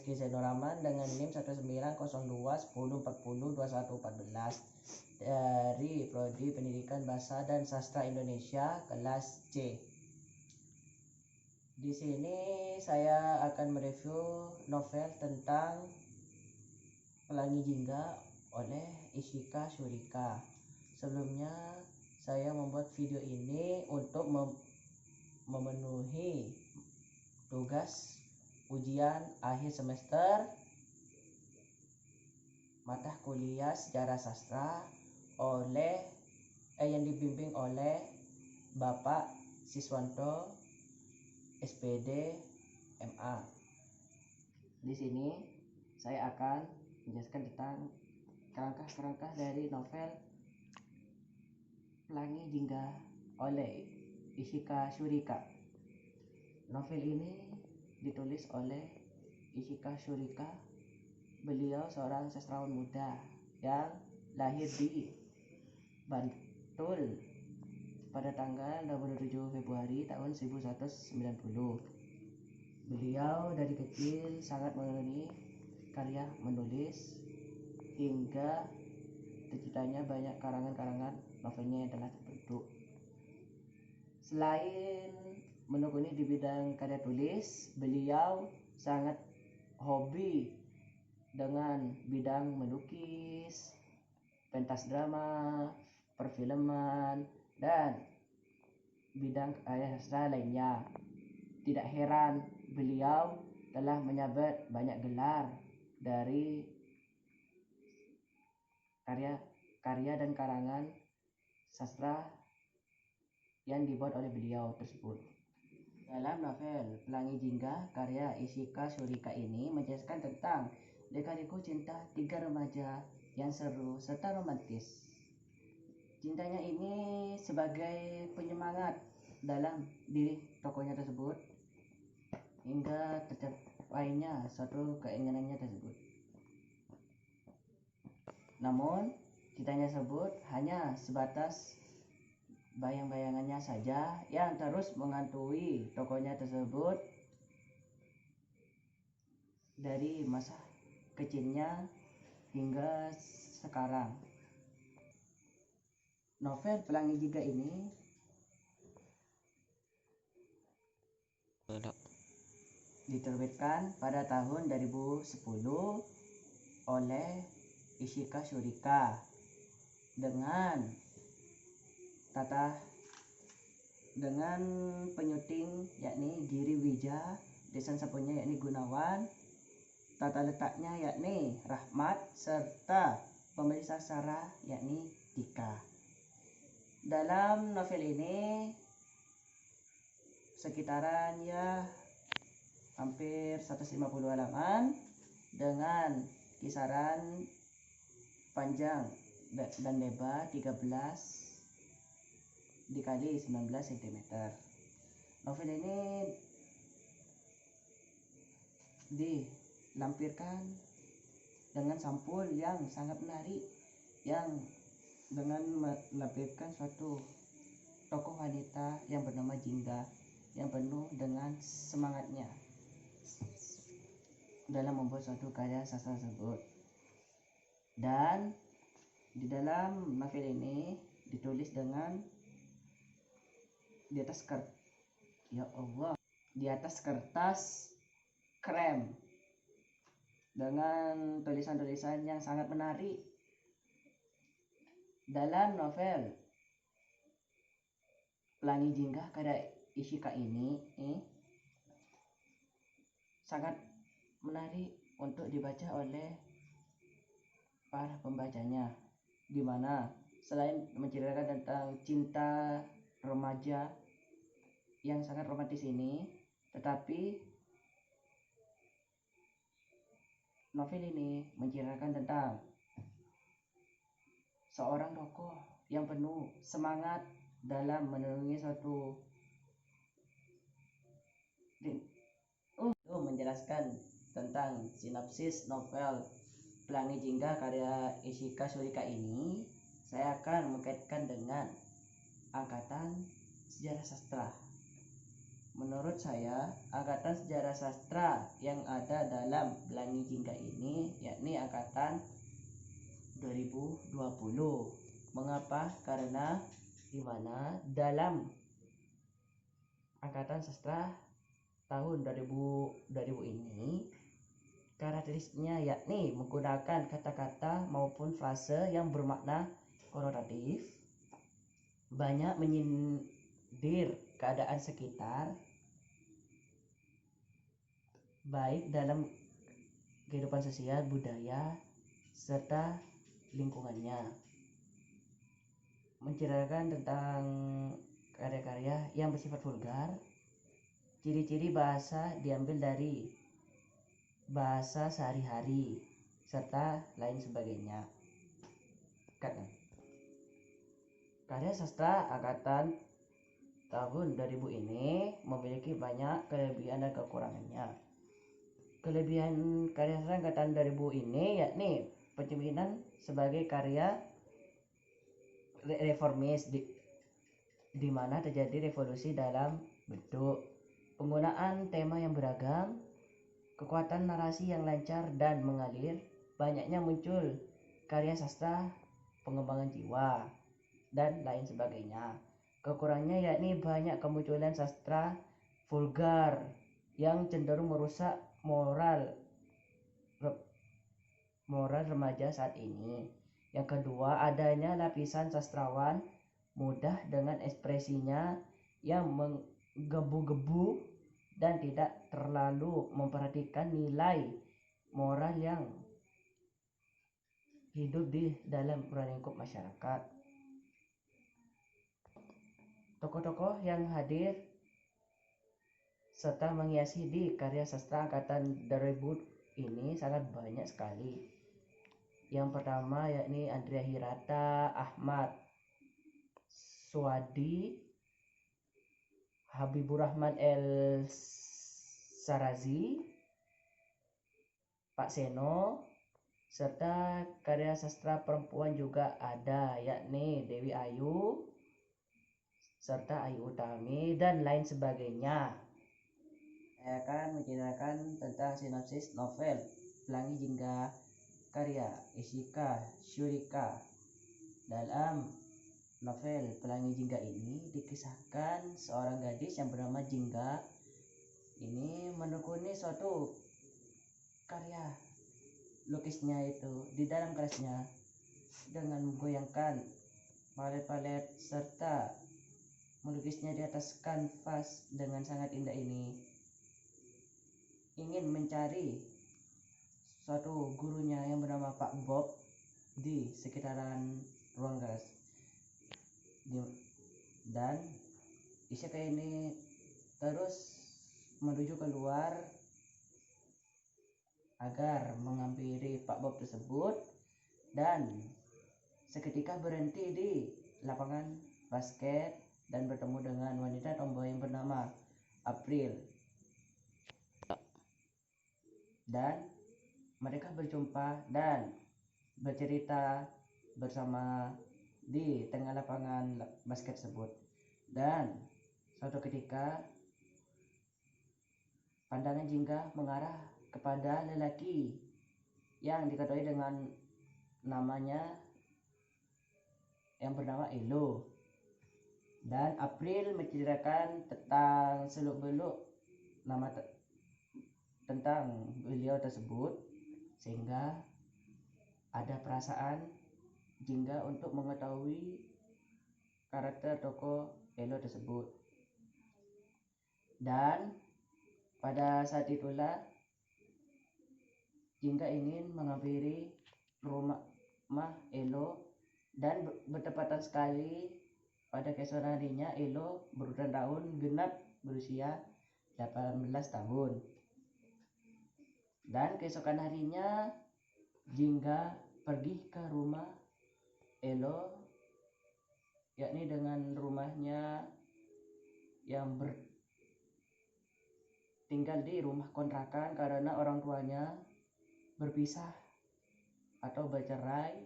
Rizky Zainuraman dengan NIM 190210402114 dari Prodi Pendidikan Bahasa dan Sastra Indonesia kelas C. Di sini saya akan mereview novel tentang Pelangi Jingga oleh Ishika Shurika. Sebelumnya saya membuat video ini untuk memenuhi tugas ujian akhir semester mata kuliah sejarah sastra yang dibimbing oleh Bapak Siswanto SPD MA. Di sini saya akan menjelaskan tentang kerangka-kerangka dari novel Pelangi Jingga oleh Ishika Shurika. Novel ini ditulis oleh Ishika Shurika. Beliau seorang sastrawan muda yang lahir di Bantul pada tanggal 27 Februari tahun 1190. Beliau dari kecil sangat mengenali karya menulis hingga terciptanya banyak karangan-karangan novelnya yang telah terbentuk. Selain menekuni di bidang karya tulis, beliau sangat hobi dengan bidang melukis, pentas drama, perfilman, dan bidang karya sastra lainnya. Tidak heran beliau telah menyabet banyak gelar dari karya dan karangan sastra yang dibuat oleh beliau tersebut. Dalam novel Pelangi Jingga karya Ishika Shurika ini menjelaskan tentang lika-liku cinta tiga remaja yang seru serta romantis. Cintanya ini sebagai penyemangat dalam diri tokohnya tersebut hingga tercapainya suatu keinginannya tersebut. Namun cintanya tersebut hanya sebatas bayang-bayangannya saja yang terus menghantui tokohnya tersebut dari masa kecilnya hingga sekarang. Novel Pelangi Jingga ini diterbitkan pada tahun 2010 oleh Ishika Shurika dengan penyuting yakni Giri Wija, desain sapunya yakni Gunawan, tata letaknya yakni Rahmat, serta pemberi sastra yakni Tika. Dalam novel ini sekitaran hampir 150 halaman dengan kisaran panjang dan lebar 13 dikali 19 cm. Novel ini dilampirkan dengan sampul yang sangat menarik, yang dengan melampirkan suatu tokoh wanita yang bernama Jingga yang penuh dengan semangatnya dalam membuat suatu karya sastra tersebut. Dan di dalam novel ini ditulis dengan di atas kertas krem dengan tulisan-tulisan yang sangat menarik. Dalam novel Pelangi Jingga karya Ishika ini sangat menarik untuk dibaca oleh para pembacanya, di mana selain menceritakan tentang cinta remaja yang sangat romantis ini, tetapi novel ini menceritakan tentang seorang tokoh yang penuh semangat dalam menemui suatu menjelaskan tentang sinopsis novel Pelangi Jingga karya Ishika Shurika ini. Saya akan mengkaitkan dengan angkatan sejarah sastra. Menurut saya, angkatan sejarah sastra yang ada dalam Pelangi Jingga ini yakni angkatan 2020. Mengapa? Karena di mana dalam angkatan sastra tahun 2000 ini karakteristiknya yakni menggunakan kata-kata maupun frase yang bermakna konotatif, banyak menyindir keadaan sekitar, baik dalam kehidupan sosial, budaya, serta lingkungannya. Menceritakan tentang karya-karya yang bersifat vulgar. Ciri-ciri bahasa diambil dari bahasa sehari-hari serta lain sebagainya. Karya sastra angkatan tahun 2000 ini memiliki banyak kelebihan dan kekurangannya. Kelebihan karya sastra angkatan 2000 ini yakni pencerminan sebagai karya reformis di mana terjadi revolusi dalam bentuk penggunaan tema yang beragam, kekuatan narasi yang lancar dan mengalir, banyaknya muncul karya sastra pengembangan jiwa dan lain sebagainya. Kekurangannya yakni banyak kemunculan sastra vulgar yang cenderung merusak moral remaja saat ini. Yang kedua, adanya lapisan sastrawan mudah dengan ekspresinya yang menggebu-gebu dan tidak terlalu memperhatikan nilai moral yang hidup di dalam ruang lingkup masyarakat. Tokoh-tokoh yang hadir serta menghiasi di karya sastra angkatan 2000 ini sangat banyak sekali. Yang pertama yakni Andrea Hirata, Ahmad Suwadi, Habibur Rahman El Sarazi, Pak Seno, serta karya sastra perempuan juga ada yakni Dewi Ayu serta Ayu Utami dan lain sebagainya. Saya akan menceritakan tentang sinopsis novel Pelangi Jingga karya Ishika Shurika. Dalam novel Pelangi Jingga ini dikisahkan seorang gadis yang bernama Jingga ini menekuni suatu karya lukisnya itu di dalam kelasnya dengan menggoyangkan palet-palet serta melukisnya di atas kanvas dengan sangat indah ini. Ingin mencari suatu gurunya yang bernama Pak Bob di sekitaran ruang kelas. Dan Ishika ini terus menuju keluar agar menghampiri Pak Bob tersebut dan seketika berhenti di lapangan basket dan bertemu dengan wanita tomboy yang bernama April. Dan mereka berjumpa dan bercerita bersama di tengah lapangan basket tersebut. Dan suatu ketika pandangan Jingga mengarah kepada lelaki yang diketahui dengan namanya yang bernama Elo. Dan April menceritakan tentang seluk-beluk tentang beliau tersebut, sehingga ada perasaan Jingga untuk mengetahui karakter tokoh Elo tersebut. Dan pada saat itulah Jingga ingin menghampiri rumah Elo dan bertepatan sekali pada keesokan harinya Elo berulang tahun genap berusia 18 tahun. Dan keesokan harinya Jingga pergi ke rumah Elo, yakni dengan rumahnya yang tinggal di rumah kontrakan karena orang tuanya berpisah atau bercerai,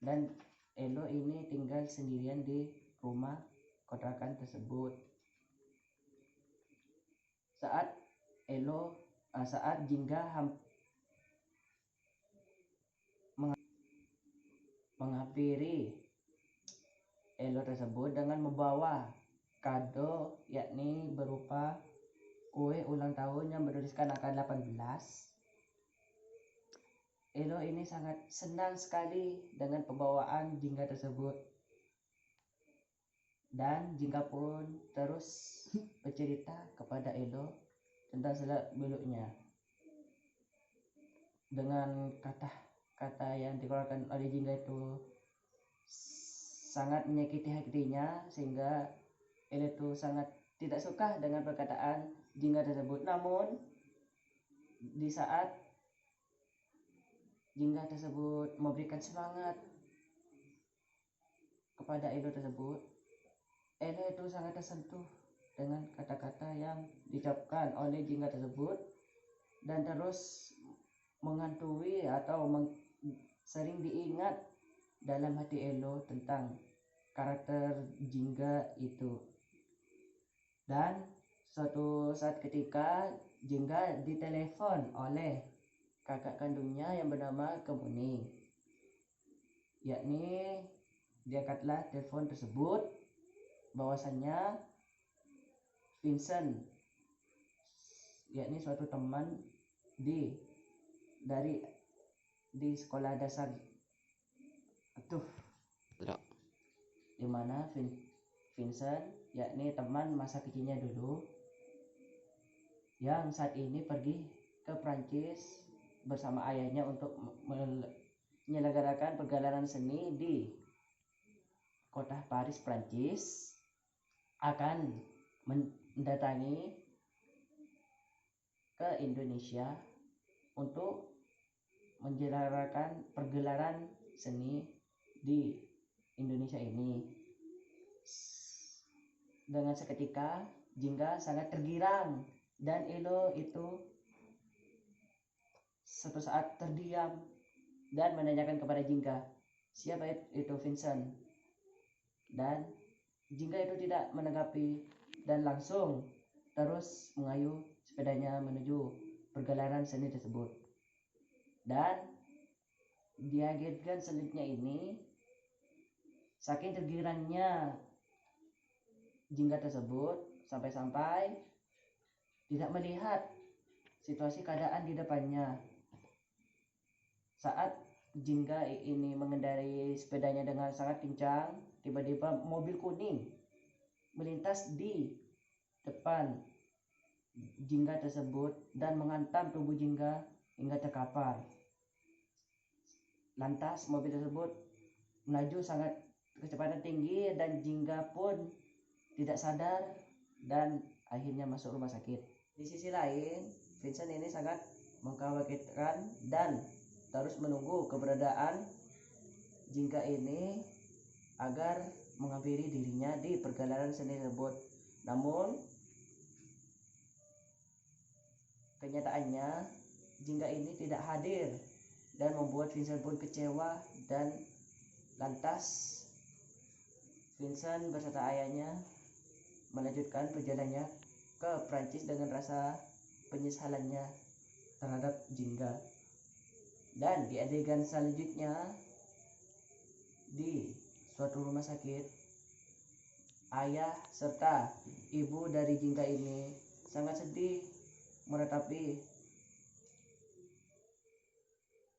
dan Elo ini tinggal sendirian di rumah kontrakan tersebut. saat saat Jingga menghampiri Elo tersebut dengan membawa kado, yakni berupa kue ulang tahun yang bertuliskan angka 18. Elo ini sangat senang sekali dengan pembawaan Jingga tersebut, dan Jingga pun terus bercerita kepada Elo tentang selak beluknya dengan kata-kata yang dikeluarkan oleh Jingga itu sangat menyakiti hatinya, sehingga Elo itu sangat tidak suka dengan perkataan Jingga tersebut. Namun di saat Jingga tersebut memberikan semangat kepada Elo tersebut, Elo itu sangat tersentuh dengan kata-kata yang diucapkan oleh Jingga tersebut, dan terus menghantui atau sering diingat dalam hati Elo tentang karakter Jingga itu. Dan suatu saat ketika Jingga ditelepon oleh kakak kandungnya yang bernama Kemuning, yakni diangkatlah telepon tersebut bahwasannya Vincent, yakni suatu teman di sekolah dasar di mana Vincent, yakni teman masa kecilnya dulu, yang saat ini pergi ke Prancis bersama ayahnya untuk menyelenggarakan pergelaran seni di kota Paris, Prancis, akan mendatangi ke Indonesia untuk menyelenggarakan pergelaran seni di Indonesia ini. Dengan seketika Jingga sangat tergirang, dan Elo itu suatu saat terdiam dan menanyakan kepada Jingga, siapa itu Vincent? Dan Jingga itu tidak menanggapi dan langsung terus mengayuh sepedanya menuju pergelaran seni tersebut. Dan di adegan selanjutnya ini, saking tergirangnya Jingga tersebut sampai-sampai tidak melihat situasi keadaan di depannya. Saat Jingga ini mengendarai sepedanya dengan sangat kencang, tiba-tiba mobil kuning melintas di depan Jingga tersebut dan menghantam tubuh Jingga hingga terkapar. Lantas mobil tersebut melaju sangat kecepatan tinggi, dan Jingga pun tidak sadar dan akhirnya masuk rumah sakit. Di sisi lain, Vincent ini sangat mengkhawatirkan dan terus menunggu keberadaan Jingga ini agar menghampiri dirinya di pergelaran seni tersebut. Namun kenyataannya Jingga ini tidak hadir, dan membuat Vincent pun kecewa, dan lantas Vincent beserta ayahnya melanjutkan perjalanannya ke Prancis dengan rasa penyesalannya terhadap Jingga. Dan di adegan selanjutnya, di suatu rumah sakit, ayah serta ibu dari Jingga ini sangat sedih meratapi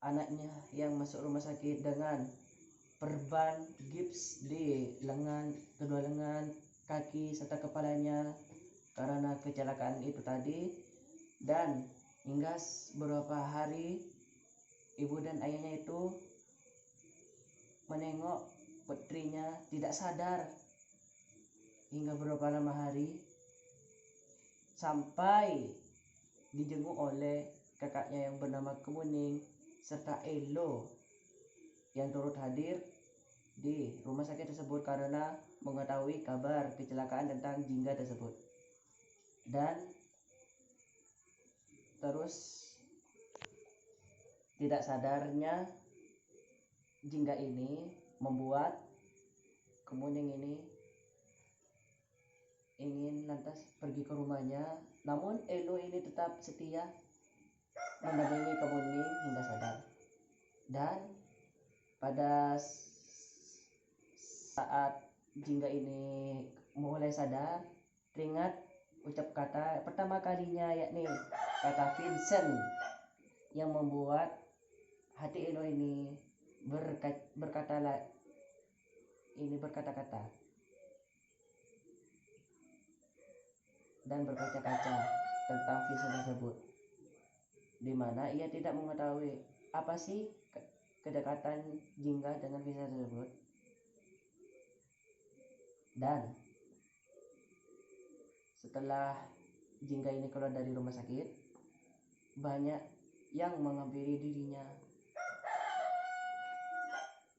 anaknya yang masuk rumah sakit dengan perban gips di kedua lengan, kaki serta kepalanya karena kecelakaan itu tadi. Dan hingga beberapa hari ibu dan ayahnya itu menengok putrinya tidak sadar hingga beberapa lama hari, sampai dijenguk oleh kakaknya yang bernama Kemuning serta Elo yang turut hadir di rumah sakit tersebut karena mengetahui kabar kecelakaan tentang Jingga tersebut. Dan terus tidak sadarnya Jingga ini membuat Kemuning ini ingin lantas pergi ke rumahnya, namun Elo ini tetap setia mendampingi Kemuning hingga sadar. Dan pada saat Jingga ini mulai sadar, teringat ucap kata pertama kalinya, yakni kata Vincent, yang membuat hati Elo ini berkata-kata dan berkaca-kaca tentang Vincent tersebut, di mana ia tidak mengetahui apa sih kedekatan Jingga dengan Vincent tersebut. Dan setelah Jingga ini keluar dari rumah sakit, banyak yang menghampiri dirinya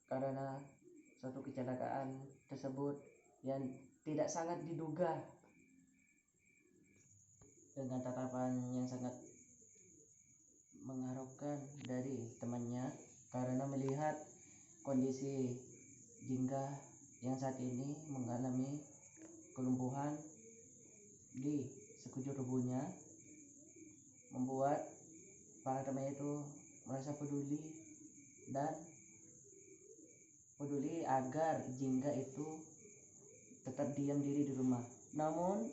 karena suatu kecelakaan tersebut yang tidak sangat diduga, dengan tatapan yang sangat mengharapkan dari temannya, karena melihat kondisi Jingga yang saat ini mengalami kelumpuhan di sekujur tubuhnya, membuat para temannya itu merasa peduli agar Jingga itu tetap diam diri di rumah. Namun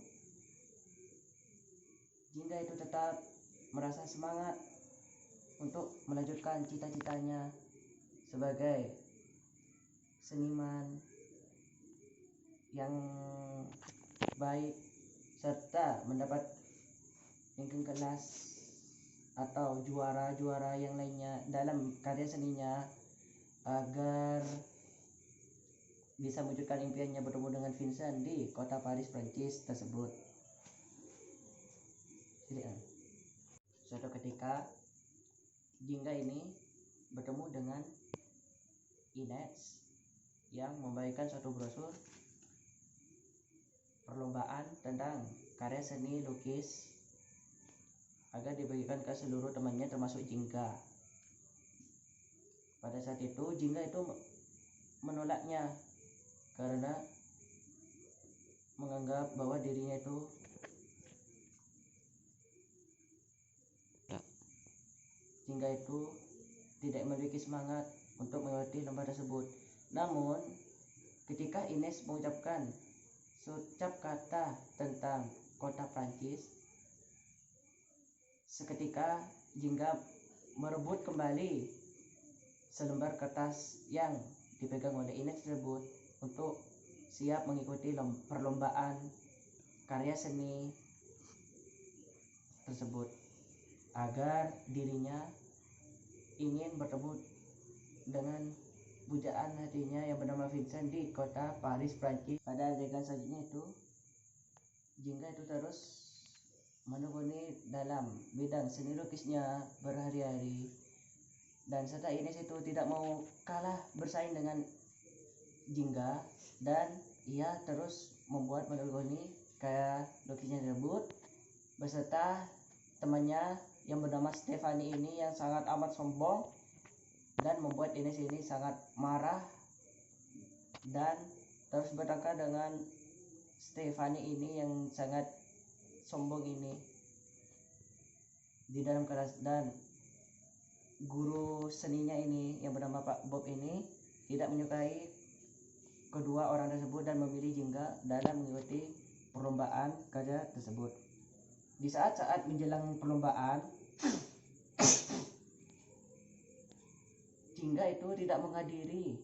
Jingga itu tetap merasa semangat untuk melanjutkan cita-citanya sebagai seniman yang baik, serta mendapat ranking kelas atau juara-juara yang lainnya dalam karya seninya, agar bisa mewujudkan impiannya bertemu dengan Vincent di kota Paris, Prancis tersebut. Suatu ketika Jingga ini bertemu dengan Ines yang membagikan suatu brosur perlombaan tentang karya seni lukis agar dibagikan ke seluruh temannya termasuk Jingga. Pada saat itu Jingga itu menolaknya karena menganggap bahwa dirinya itu Jingga itu tidak memiliki semangat untuk mengikuti lomba tersebut. Namun ketika Ines mengucapkan seucap kata tentang kota Prancis, seketika Jingga merebut kembali selembar kertas yang dipegang oleh Ines tersebut untuk siap mengikuti perlombaan karya seni tersebut, agar dirinya ingin bertemu dengan pujaan hatinya yang bernama Vincent di kota Paris, Prancis. Pada adegan selanjutnya itu Jingga itu terus menekuni dalam bidang seni lukisnya berhari-hari, dan serta Ines itu tidak mau kalah bersaing dengan Jingga, dan ia terus membuat menekuni karya lukisnya tersebut beserta temannya yang bernama Stefani ini yang sangat amat sombong dan membuat Ines ini sangat marah dan terus bertengkar dengan Stefani ini yang sangat sombong ini di dalam kelas. Dan guru seninya ini yang bernama Pak Bob ini tidak menyukai kedua orang tersebut dan memilih Jingga dalam mengikuti perlombaan karya tersebut. Di saat-saat menjelang perlombaan, Jingga itu tidak menghadiri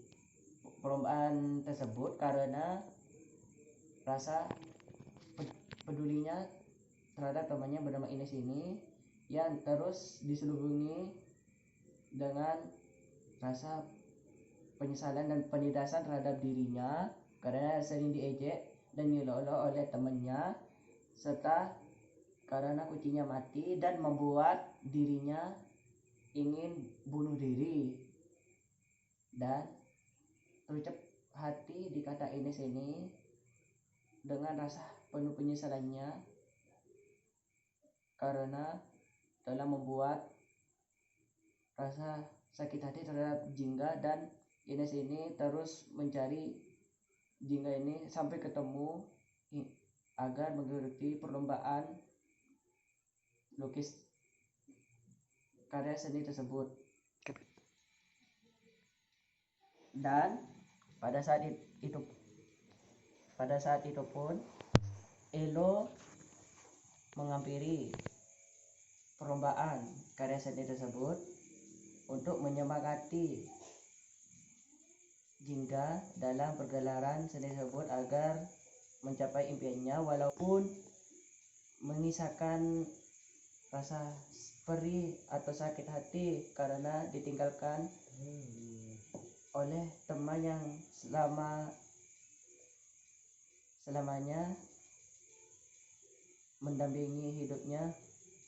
perlombaan tersebut karena rasa pedulinya terhadap temannya bernama Ines ini yang terus diselubungi dengan rasa penyesalan dan penindasan terhadap dirinya karena sering diejek dan diolok-olok oleh temannya, serta karena kucingnya mati dan membuat dirinya ingin bunuh diri. Dan terucap hati di kata Ines ini dengan rasa penuh penyesalannya karena telah membuat rasa sakit hati terhadap Jingga, dan Ines ini terus mencari Jingga ini sampai ketemu agar mengikuti perlombaan lukis karya seni tersebut. Dan pada saat itu pun Elo menghampiri perlombaan karya seni tersebut untuk menyemangati Jingga dalam pergelaran seni tersebut agar mencapai impiannya, walaupun mengisahkan rasa perih atau sakit hati karena ditinggalkan oleh teman yang selamanya mendampingi hidupnya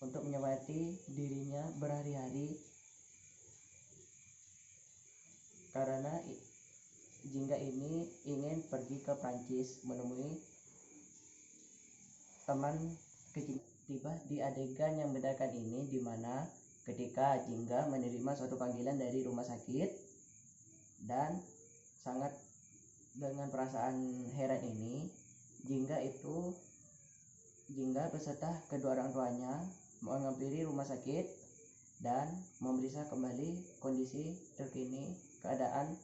untuk menyemangati dirinya berhari-hari, karena Jingga ini ingin pergi ke Prancis menemui teman kecil. Tiba di adegan yang membedakan ini, di mana ketika Jingga menerima suatu panggilan dari rumah sakit dan sangat dengan perasaan heran ini, Jingga beserta kedua orang tuanya menghampiri rumah sakit dan memeriksa kembali kondisi terkini keadaan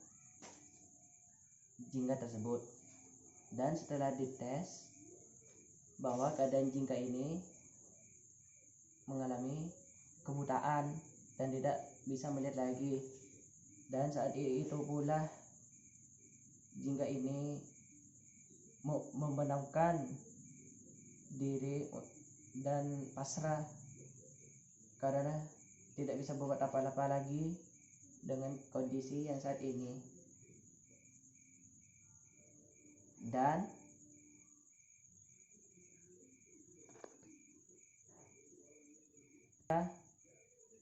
Jingga tersebut. Dan setelah dites bahwa keadaan Jingga ini mengalami kebutaan dan tidak bisa melihat lagi, dan saat itu pula Jingga ini membenamkan diri dan pasrah karena tidak bisa berbuat apa-apa lagi dengan kondisi yang saat ini. Dan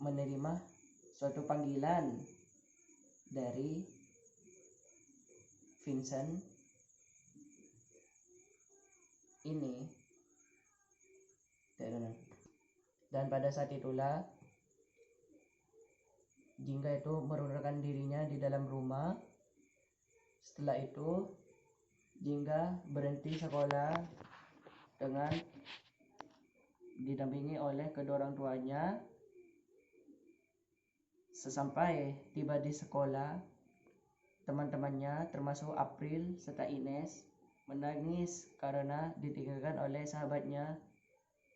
menerima suatu panggilan dari Vincent ini, dan pada saat itulah Jingga itu merundurkan dirinya di dalam rumah. Setelah itu Jingga berhenti sekolah dengan didampingi oleh kedua orang tuanya. Sesampai tiba di sekolah, teman-temannya termasuk April serta Ines menangis karena ditinggalkan oleh sahabatnya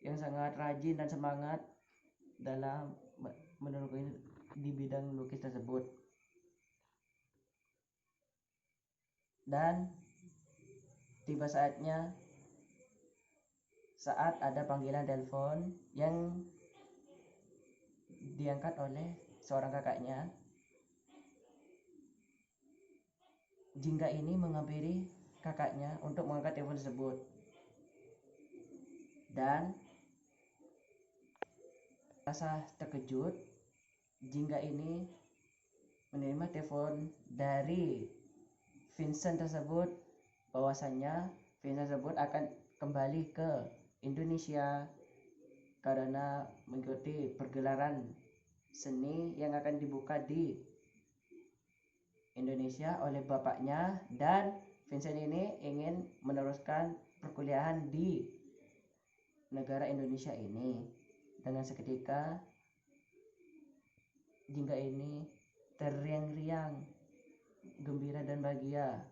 yang sangat rajin dan semangat dalam menekuni di bidang lukis tersebut. Dan tiba saatnya saat ada panggilan telepon yang diangkat oleh seorang kakaknya. Jingga ini menghampiri kakaknya untuk mengangkat telepon tersebut, dan rasa terkejut Jingga ini menerima telepon dari Vincent tersebut bahwasanya Vincent tersebut akan kembali ke Indonesia karena mengikuti pergelaran seni yang akan dibuka di Indonesia oleh bapaknya, dan Vincent ini ingin meneruskan perkuliahan di negara Indonesia ini. Dengan seketika Jingga ini teriang-riang gembira dan bahagia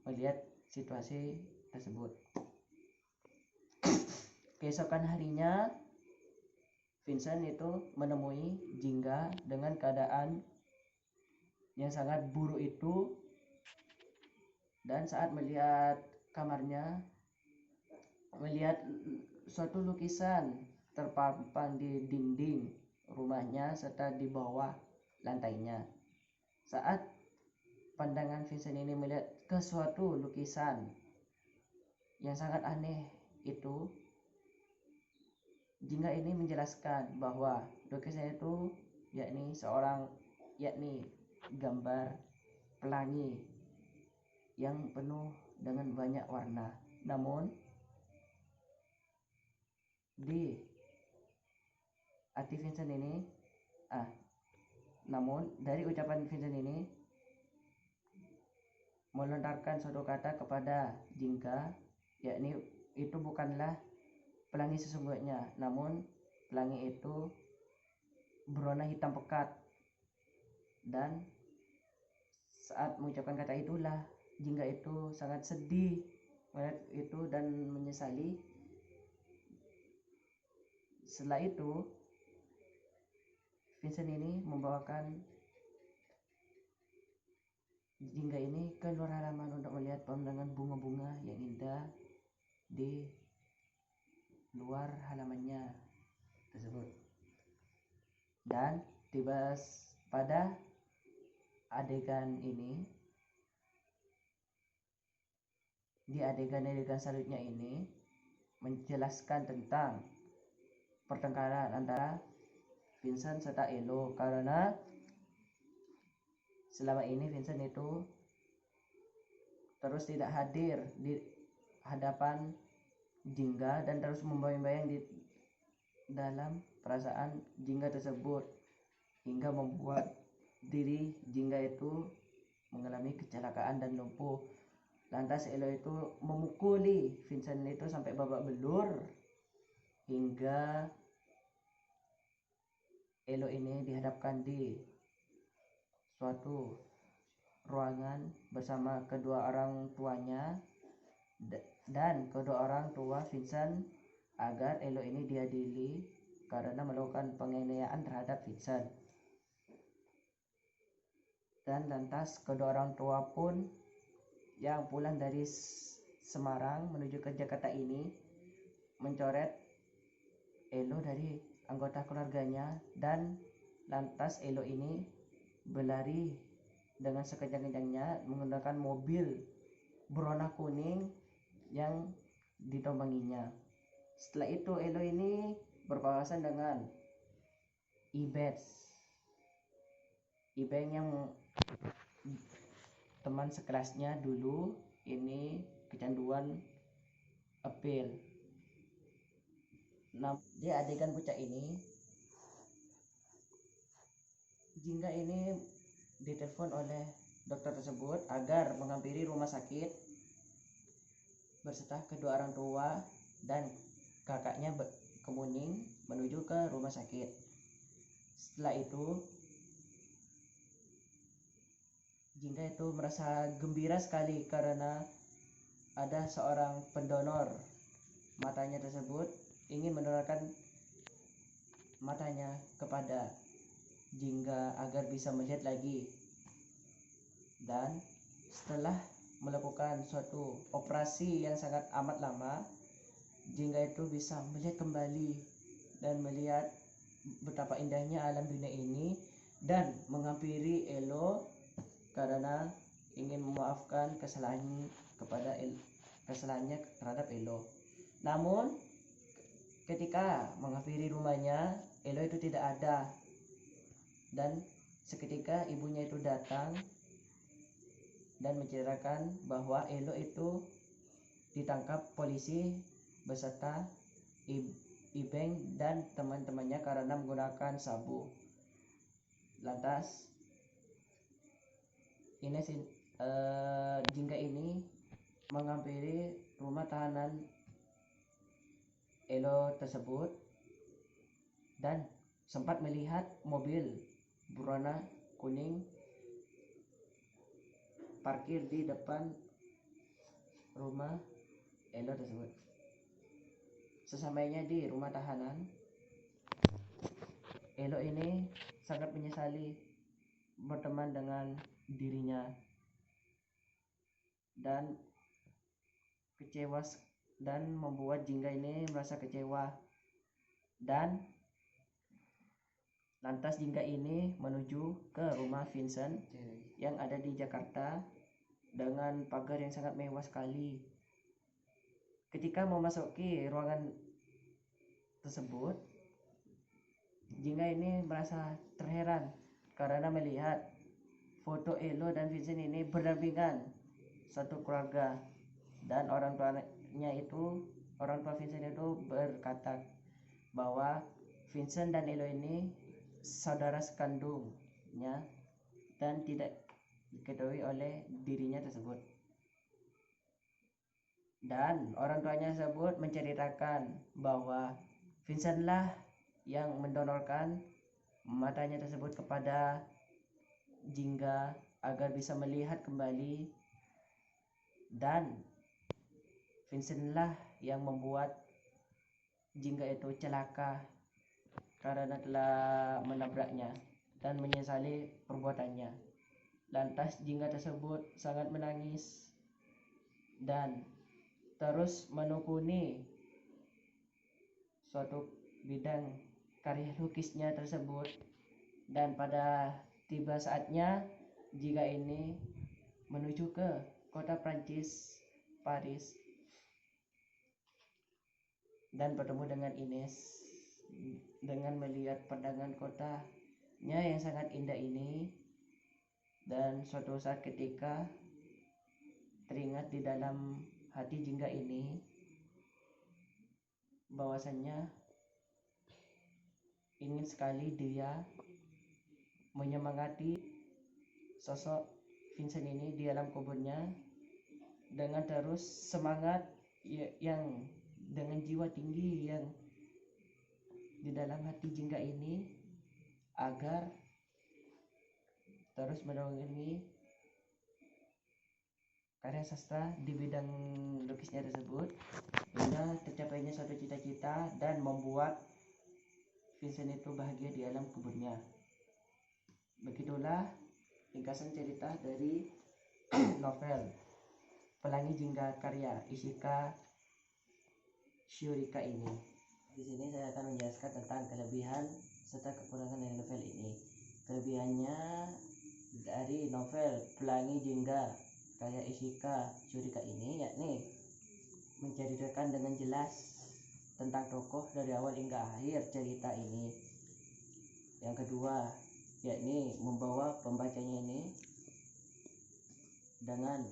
melihat situasi tersebut. Keesokan harinya Vincent itu menemui Jingga dengan keadaan yang sangat buruk itu, dan saat melihat kamarnya, melihat suatu lukisan terpampang di dinding rumahnya serta di bawah lantainya. Saat pandangan Vincent ini melihat ke suatu lukisan yang sangat aneh itu, Jingga ini menjelaskan bahwa lukisan itu yakni gambar pelangi yang penuh dengan banyak warna. Namun di hati Vincent ini namun dari ucapan Vincent ini melontarkan suatu kata kepada Jingga, yakni itu bukanlah pelangi sesungguhnya, namun pelangi itu berwarna hitam pekat. Dan saat mengucapkan kata itulah Jingga itu sangat sedih melihat itu dan menyesali. Setelah itu Vincent ini membawakan Jingga ini ke luar halaman untuk melihat pemandangan bunga-bunga yang indah di luar halamannya tersebut. Dan tiba pada adegan ini, di adegan-adegan selanjutnya ini menjelaskan tentang pertengkaran antara Vincent serta Elo, karena selama ini Vincent itu terus tidak hadir di hadapan Jingga dan terus membayang-bayang di dalam perasaan Jingga tersebut, hingga membuat diri Jingga itu mengalami kecelakaan dan lumpuh. Lantas Elo itu memukuli Vincent itu sampai babak belur, hingga Elo ini dihadapkan di suatu ruangan bersama kedua orang tuanya dan kedua orang tua Vincent agar Elo ini diadili karena melakukan penganiayaan terhadap Vincent. Dan lantas kedua orang tua pun yang pulang dari Semarang menuju ke Jakarta ini mencoret Elo dari anggota keluarganya, dan lantas Elo ini berlari dengan sekencang-kencangnya menggunakan mobil berwarna kuning yang ditombanginya. Setelah itu Elo ini berpapasan dengan Ibets, Ibeng yang teman sekelasnya dulu ini kecanduan apel. Nah, di adegan puncak ini Jingga ini ditelepon oleh dokter tersebut agar menghampiri rumah sakit berserta kedua orang tua dan kakaknya Kemuning menuju ke rumah sakit. Setelah itu Jingga itu merasa gembira sekali karena ada seorang pendonor matanya tersebut ingin mendonorkan matanya kepada Jingga agar bisa melihat lagi. Dan setelah melakukan suatu operasi yang sangat amat lama, Jingga itu bisa melihat kembali dan melihat betapa indahnya alam dunia ini dan menghampiri Elo karena ingin memaafkan kesalahannya terhadap Elo. Namun ketika menghampiri rumahnya, Elo itu tidak ada, dan seketika ibunya itu datang dan menceritakan bahwa Elo itu ditangkap polisi beserta Ibeng dan teman-temannya karena menggunakan sabu. Lantas ini Jingga ini menghampiri rumah tahanan Elo tersebut dan sempat melihat mobil berwarna kuning parkir di depan rumah Elo tersebut. Sesampainya di rumah tahanan, Elo ini sangat menyesali berteman dengan dirinya dan kecewa, dan membuat Jingga ini merasa kecewa. Dan lantas Jingga ini menuju ke rumah Vincent yang ada di Jakarta dengan pagar yang sangat mewah sekali. Ketika memasuki ruangan tersebut, Jingga ini merasa terheran karena melihat foto Elo dan Vincent ini berdampingan satu keluarga, dan orang tua Vincent itu berkata bahwa Vincent dan Elo ini saudara sekandungnya dan tidak diketahui oleh dirinya tersebut. Dan orang tuanya tersebut menceritakan bahwa Vincent lah yang mendonorkan matanya tersebut kepada Jingga agar bisa melihat kembali, dan Vincent lah yang membuat Jingga itu celaka karena telah menabraknya dan menyesali perbuatannya. Lantas Jingga tersebut sangat menangis dan terus menekuni suatu bidang karya lukisnya tersebut. Dan pada tiba saatnya Jingga ini menuju ke kota Prancis, Paris, dan bertemu dengan Ines. Dengan melihat pandangan kotanya yang sangat indah ini, dan suatu saat ketika teringat di dalam hati Jingga ini bahwasannya ingin sekali dia menyemangati sosok Vincent ini di dalam kuburnya dengan terus semangat yang dengan jiwa tinggi yang di dalam hati Jingga ini, agar terus mendongeng karya sastra di bidang lukisnya tersebut hingga tercapainya suatu cita-cita dan membuat Vincent itu bahagia di alam kuburnya. Begitulah ringkasan cerita dari novel Pelangi Jingga karya Ishika Shiurika ini. Di sini saya akan menjelaskan tentang kelebihan serta kekurangan dari novel ini. Kelebihannya dari novel Pelangi Jingga karya Ishika Shiurika ini yakni menceritakan dengan jelas tentang tokoh dari awal hingga akhir cerita ini. Yang kedua yakni membawa pembacanya ini dengan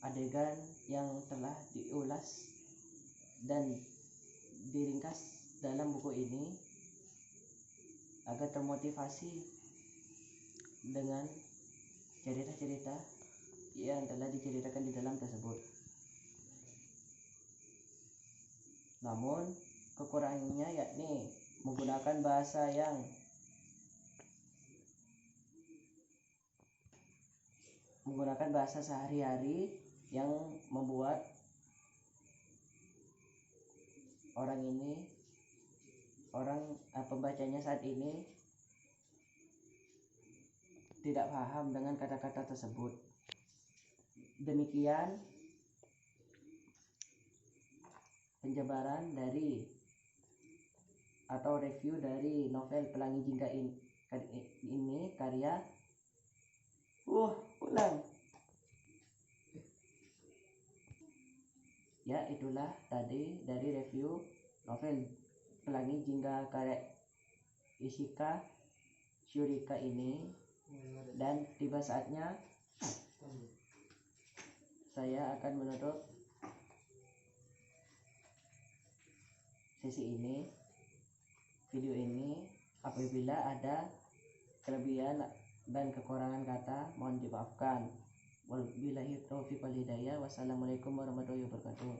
adegan yang telah diulas dan diringkas dalam buku ini agar termotivasi dengan cerita-cerita yang telah diceritakan di dalam tersebut. Namun kekurangannya yakni menggunakan bahasa sehari-hari yang membuat pembacanya saat ini tidak paham dengan kata-kata tersebut. Demikian penjabaran dari atau review dari novel Pelangi Jingga ini karya ya, itulah tadi dari review novel Pelangi Jingga karya Ishika Shiurika ini. Dan tiba saatnya saya akan menutup sesi ini, video ini. Apabila ada kelebihan dan kekurangan kata mohon dimaafkan. Wabillahi taufiq wal hidayah. Wassalamualaikum warahmatullahi wabarakatuh.